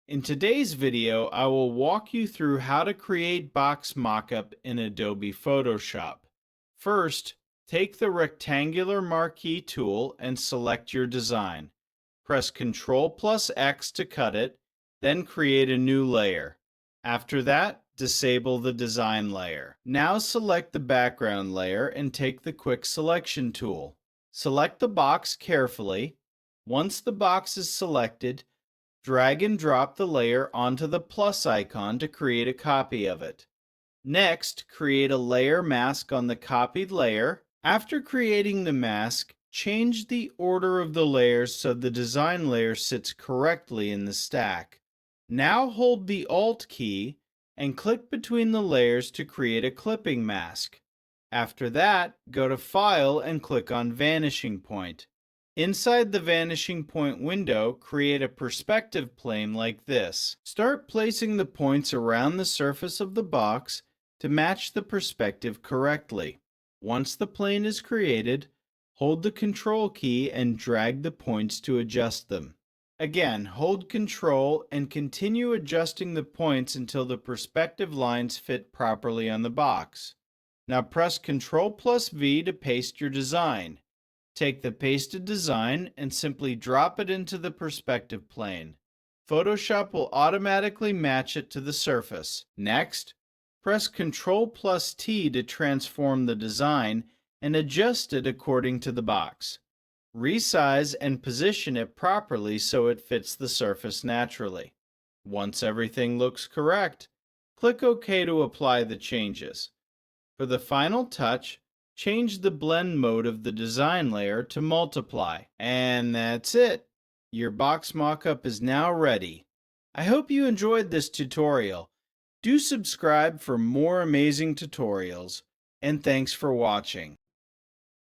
In today's video, I will walk you through how to create Box Mockup in Adobe Photoshop. First, take the rectangular marquee tool and select your design. Press Ctrl plus X to cut it, then create a new layer. After that, disable the design layer. Now select the background layer and take the Quick Selection tool. Select the box carefully. Once the box is selected, drag and drop the layer onto the plus icon to create a copy of it. Next, create a layer mask on the copied layer. After creating the mask, change the order of the layers so the design layer sits correctly in the stack. Now hold the Alt key and click between the layers to create a clipping mask. After that, go to File and click on Vanishing Point. Inside the Vanishing Point window, create a perspective plane like this. Start placing the points around the surface of the box to match the perspective correctly. Once the plane is created, hold the Control key and drag the points to adjust them. Again, hold Control and continue adjusting the points until the perspective lines fit properly on the box. Now press Ctrl plus V to paste your design. Take the pasted design and simply drop it into the perspective plane. Photoshop will automatically match it to the surface. Next, press Ctrl plus T to transform the design and adjust it according to the box. Resize and position it properly so it fits the surface naturally. Once everything looks correct, click OK to apply the changes. For the final touch, change the blend mode of the design layer to multiply. And that's it. Your box mockup is now ready. I hope you enjoyed this tutorial. Do subscribe for more amazing tutorials, and thanks for watching.